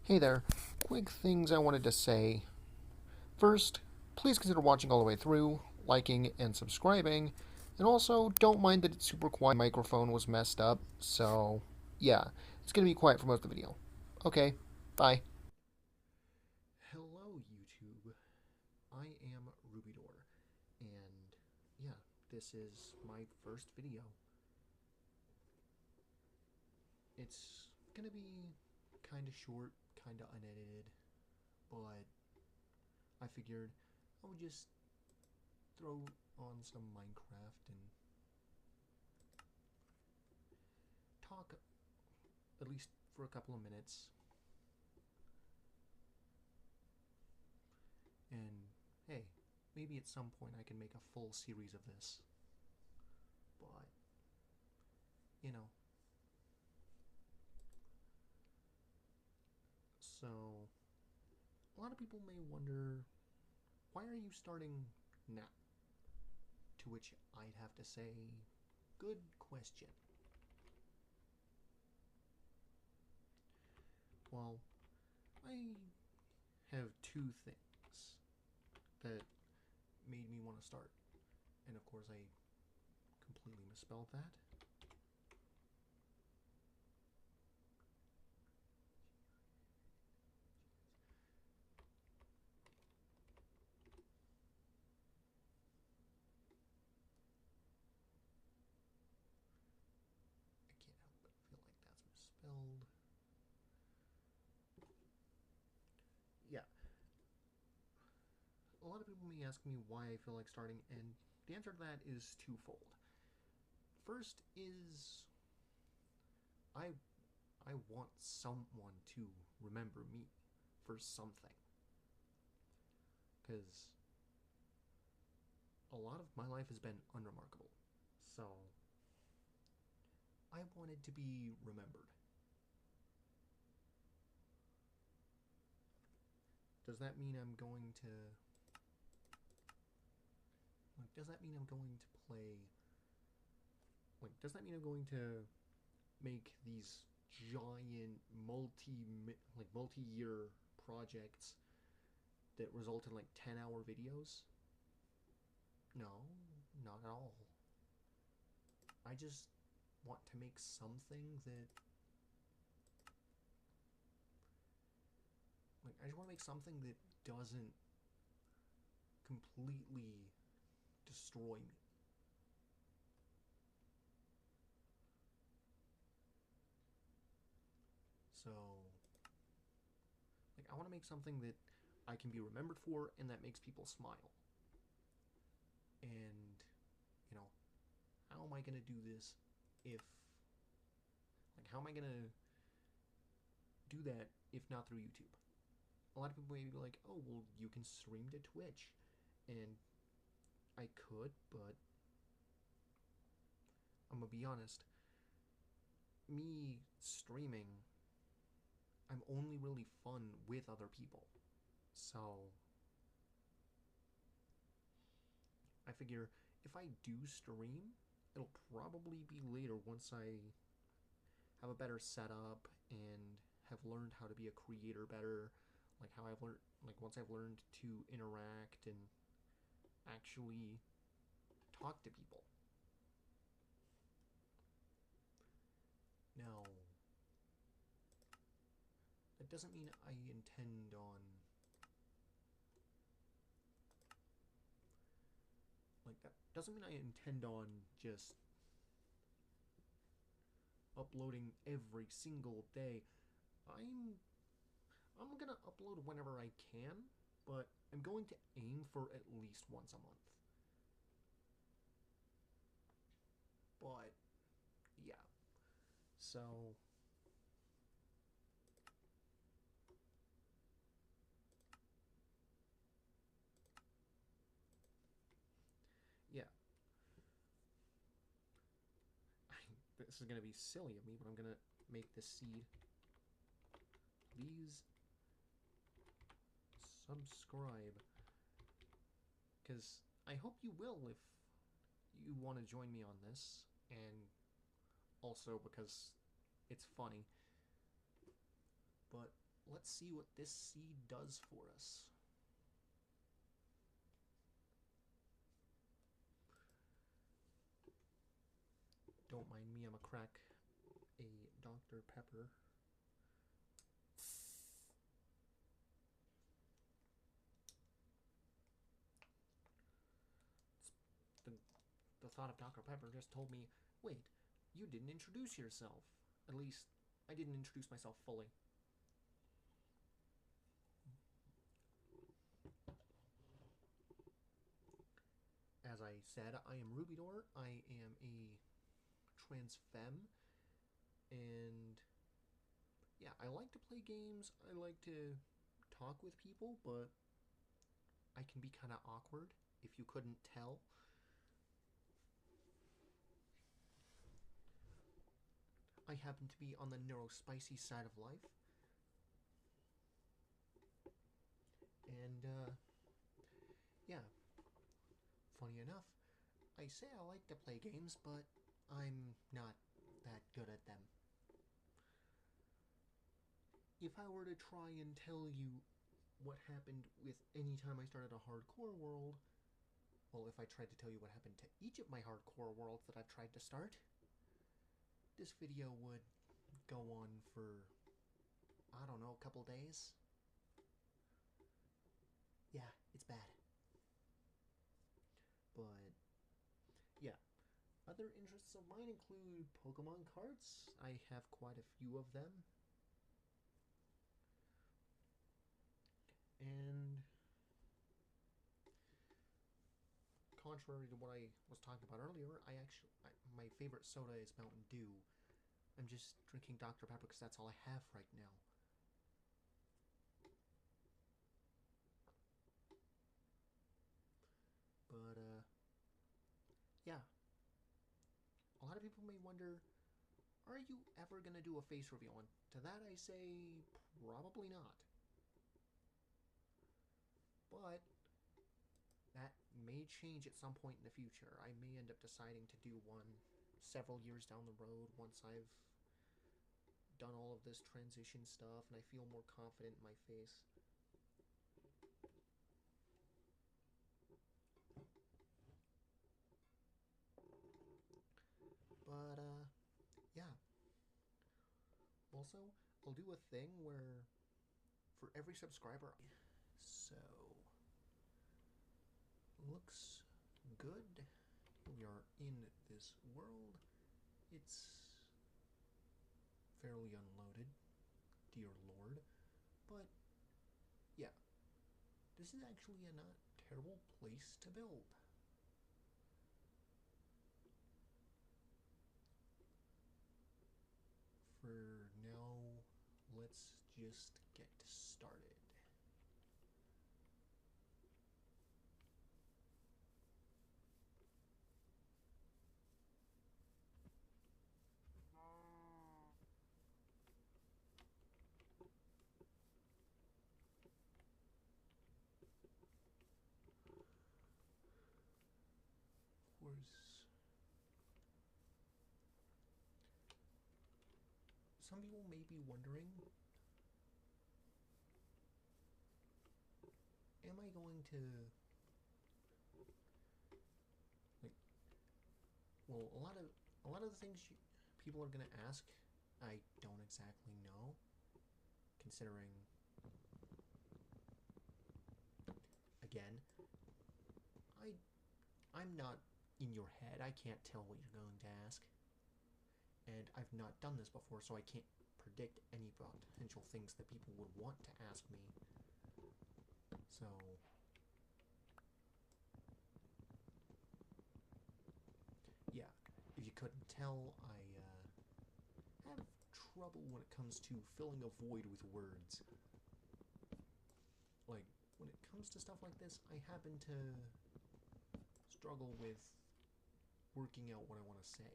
Hey there, quick things I wanted to say. First, please consider watching all the way through, liking, and subscribing. And also, don't mind that it's super quiet. My microphone was messed up, so yeah, it's gonna be quiet for most of the video. Okay, bye. Hello, YouTube. I am Rubidor, and yeah, this is my first video. It's gonna be kinda short, kinda unedited, but I figured I would just throw on some Minecraft and talk at least for a couple of minutes. And hey, maybe at some point I can make a full series of this. But, you know. So, a lot of people may wonder, why are you starting now? To which I'd have to say, good question. Well, I have two things that made me want to start. And of course, I completely misspelled that. I can't help but feel like that's misspelled. Yeah, a lot of people may ask me why I feel like starting, and the answer to that is twofold. First is I I want someone to remember me for something, because a lot of my life has been unremarkable. So I wanted to be remembered. Does that mean I'm going to does that mean I'm going to play does that mean I'm going to make these giant multi-year projects that result in like 10-hour videos? No, not at all. I just want to make something that I just want to make something that doesn't completely destroy me. So, I want to make something that I can be remembered for and that makes people smile. And, you know, how am I going to do this if how am I going to do that if not through YouTube? A lot of people may be like, "Oh, well, you can stream to Twitch." And I could, but I'm going to be honest, me streaming, I'm only really fun with other people. So I figure if I do stream, it'll probably be later once I have a better setup and have learned how to be a creator better. Like how I've learned, once I've learned to interact and actually talk to people. Now, that doesn't mean I intend on that doesn't mean I intend on just uploading every single day. I'm I'm gonna upload whenever I can, but I'm going to aim for at least once a month. But yeah, so yeah, this is gonna be silly of me, but I'm gonna make this seed. Please subscribe, because I hope you will if you want to join me on this, and also because it's funny. But let's see what this seed does for us. Don't mind me, I'm gonna crack a Dr. Pepper. The thought of Dr. Pepper just told me, wait, you didn't introduce yourself. At least, I didn't introduce myself fully. As I said, I am Rubidor. I am a trans femme, and yeah, I like to play games. I like to talk with people, but I can be kind of awkward, if you couldn't tell. I happen to be on the neurospicy side of life. And, yeah. Funny enough, I say I like to play games, but I'm not that good at them. If I were to try and tell you what happened with any time I started a hardcore world, well, if I tried to tell you what happened to each of my hardcore worlds that I've tried to start, this video would go on for, I don't know, a couple days. Yeah, it's bad. But, yeah. Other interests of mine include Pokemon cards. I have quite a few of them. And contrary to what I was talking about earlier, my favorite soda is Mountain Dew. I'm just drinking Dr. Pepper because that's all I have right now. But, yeah. A lot of people may wonder, are you ever going to do a face reveal? And to that I say, probably not. But that may change at some point in the future. I may end up deciding to do one several years down the road once I've done all of this transition stuff and I feel more confident in my face. But, yeah. Also, I'll do a thing where for every subscriber... So... looks good. We are in this world. It's fairly unloaded, dear lord. But, yeah. This is actually a not terrible place to build. For now, let's just get started. Of course, some people may be wondering, am I going to, like, well, a lot of the things people are going to ask, I don't exactly know, considering, again, I'm not in your head. I can't tell what you're going to ask. And I've not done this before, so I can't predict any potential things that people would want to ask me. So... yeah, if you couldn't tell, I have trouble when it comes to filling a void with words. Like, when it comes to stuff like this, I happen to struggle with working out what I want to say.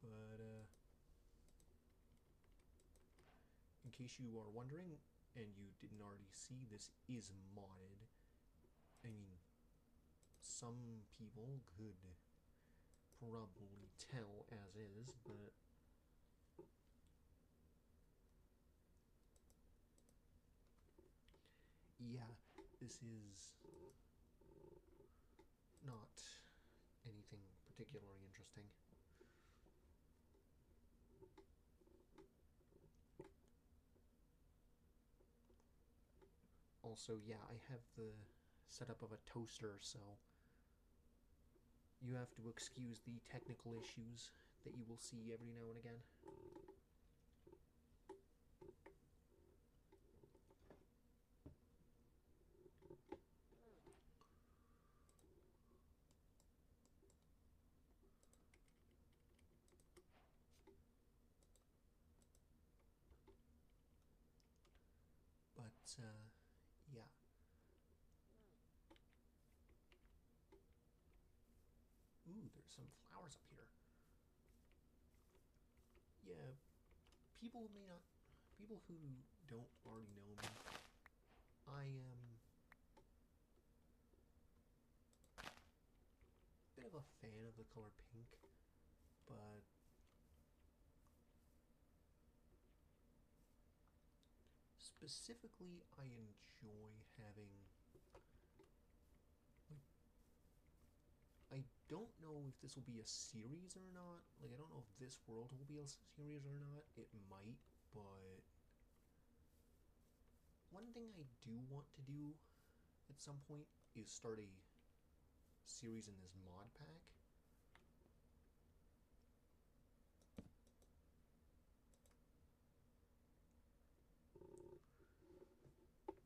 But, in case you are wondering, and you didn't already see, this is modded. some people could probably tell as is, but yeah, this is not anything particularly interesting. Also, yeah, I have the setup of a toaster, so you have to excuse the technical issues that you will see every now and again. But, yeah. Ooh, there's some flowers up here. Yeah, people may not... People who don't already know me, I am a bit of a fan of the color pink, but specifically I enjoy having... I don't know if this will be a series or not. Like, I don't know if this world will be a series or not. It might, but one thing I do want to do at some point is start a series in this mod pack.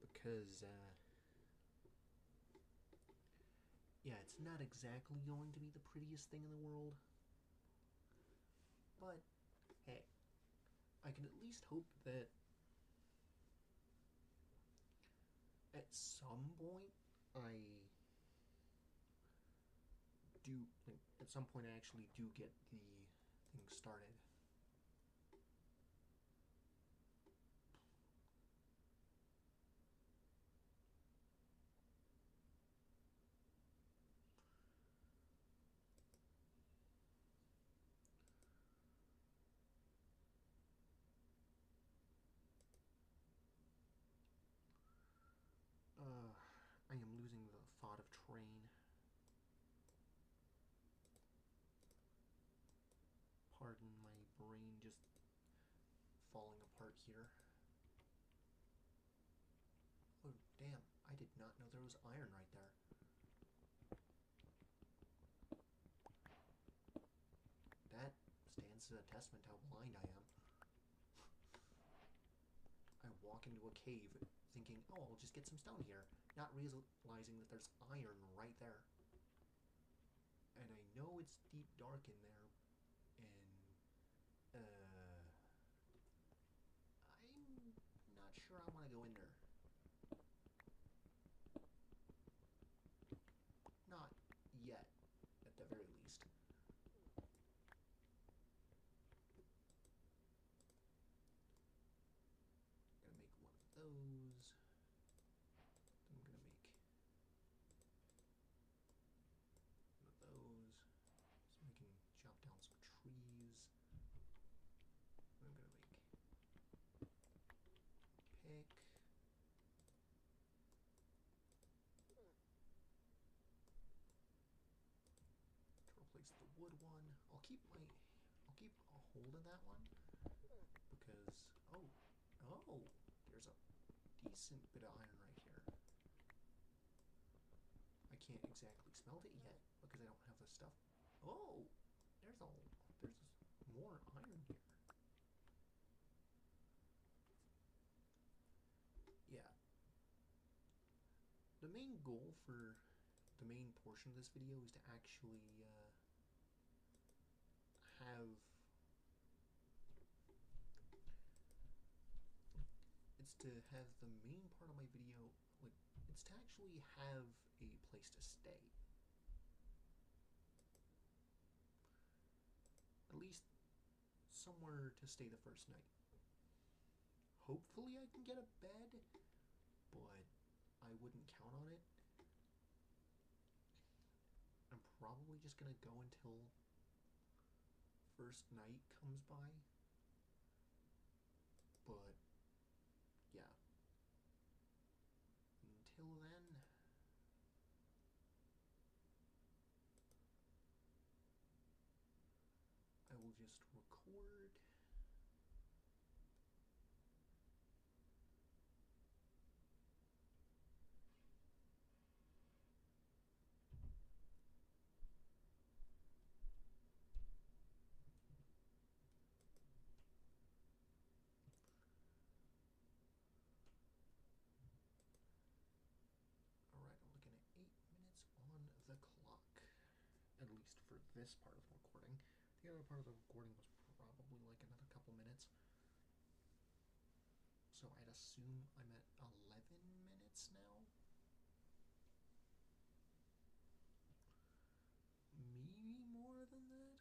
Because, yeah, it's not exactly going to be the prettiest thing in the world. But, hey, I can at least hope that at some point I do, like, at some point I actually do get the thing started. I am losing the thought of train. Pardon my brain just falling apart here. Oh, damn. I did not know there was iron right there. That stands as a testament to how blind I am. I walk into a cave thinking, oh, I'll just get some stone here, not realizing that there's iron right there. And I know it's deep dark in there, and I'm not sure I want to go in there. Not yet, at the very least. I'm gonna make one of those. I'm gonna make one of those. So we can chop down some trees. I'm gonna make pick. To replace the wood one. I'll keep a hold of that one because there's a decent bit of iron right here. I can't exactly smelt it yet because I don't have the stuff. Oh, there's more iron here. Yeah. The main goal for the main portion of this video is to actually have... It's to have the main part of my video, like, it's to actually have a place to stay. At least somewhere to stay the first night. Hopefully I can get a bed, but I wouldn't count on it. probably just gonna go until first night comes by. But yeah, until then, I will just record. Alright, I'm looking at 8 minutes on the clock. At least for this part of the recording. The other part of the recording was probably like another couple minutes. So I'd assume I'm at 11 minutes now. Maybe more than that.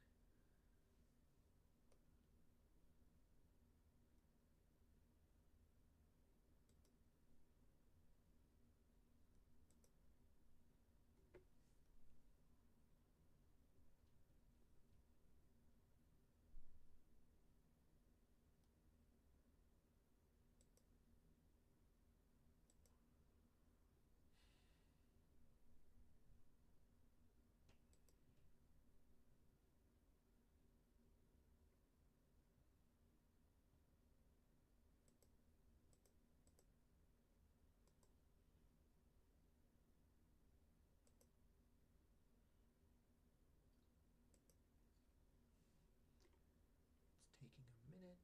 It's taking a minute.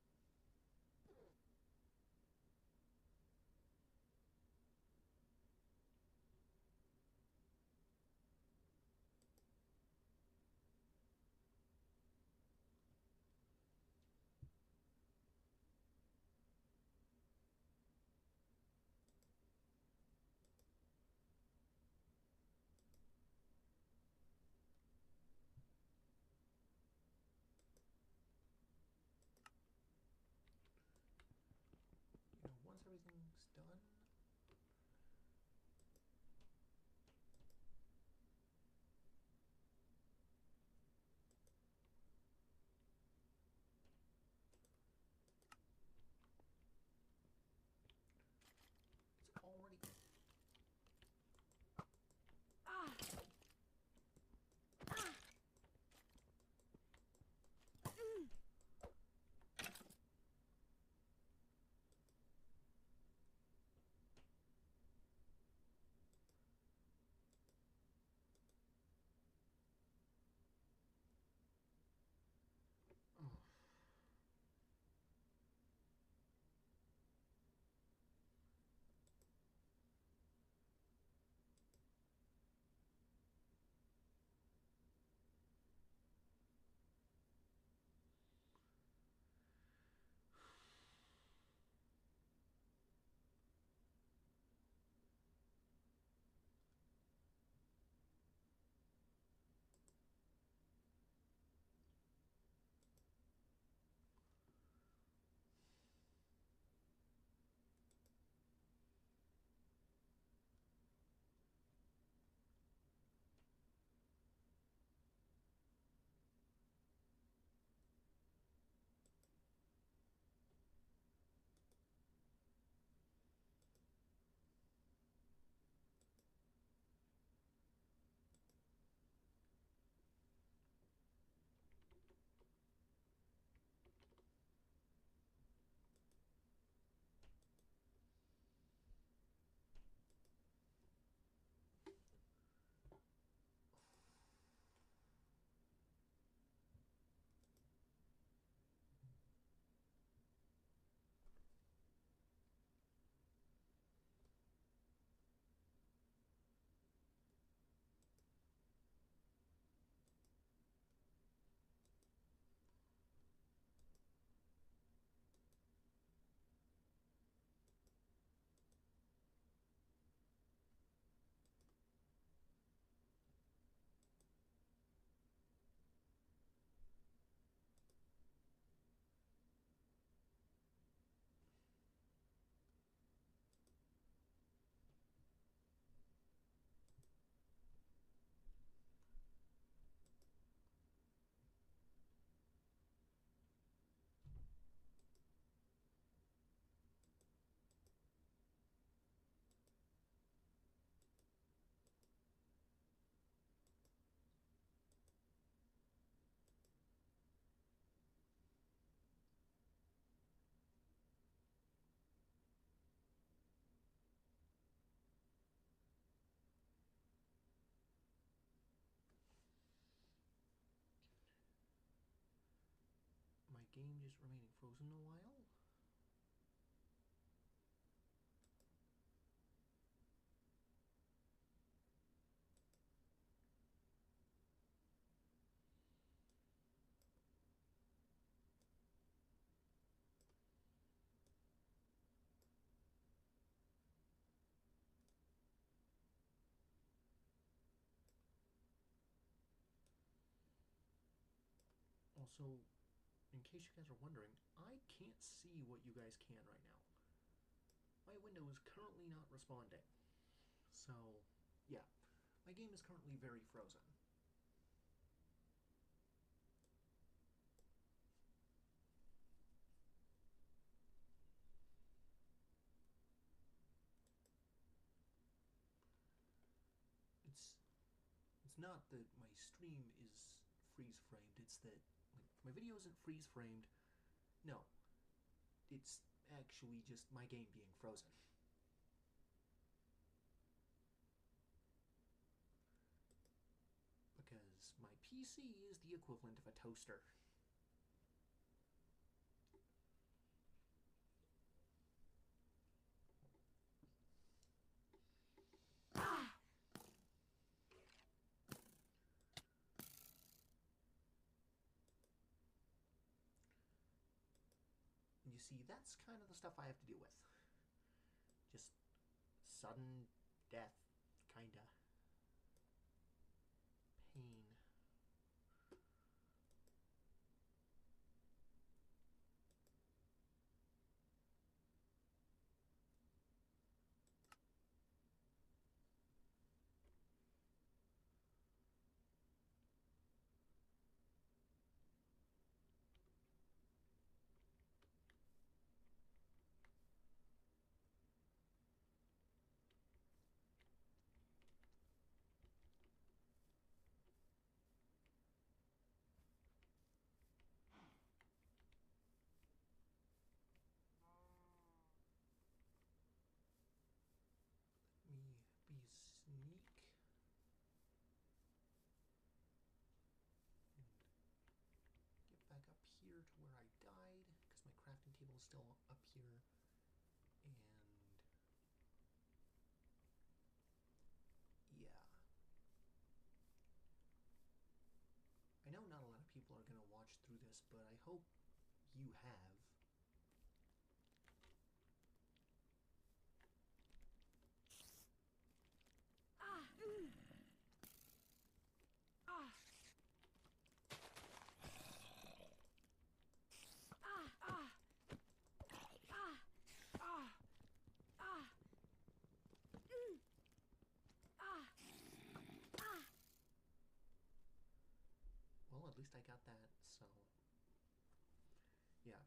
Once everything's done, it's already... is remaining frozen a while. Also, in case you guys are wondering, I can't see what you guys can right now. My window is currently not responding. So, yeah, my game is currently very frozen. It's not that my stream is freeze framed, it's that like my video isn't freeze framed. No. It's actually just my game being frozen. Because my PC is the equivalent of a toaster. You see, that's kind of the stuff I have to deal with. Just sudden death, kinda. Pain. Let me be sneak. And get back up here to where I died, because my crafting table is still up here. And yeah. I know not a lot of people are going to watch through this, but I hope you have. Well, at least I got that, so yeah.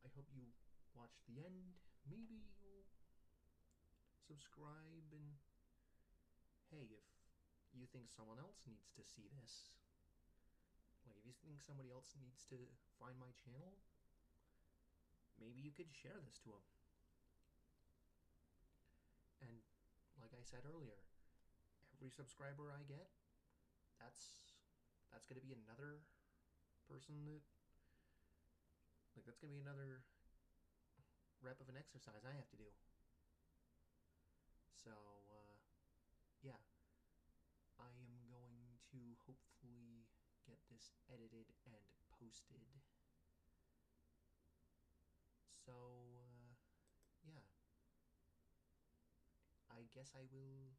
I hope you watch the end. Maybe you'll subscribe, and hey, if you think someone else needs to see this, like if you think somebody else needs to find my channel, maybe you could share this to them. And like I said earlier, every subscriber I get, that's gonna be another person that, like, that's gonna be another rep of an exercise I have to do. So yeah, I am going to hopefully get this edited and posted. So yeah, I guess I will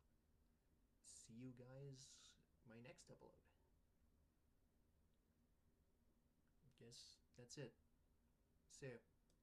see you guys my next upload. Guess that's it. See ya.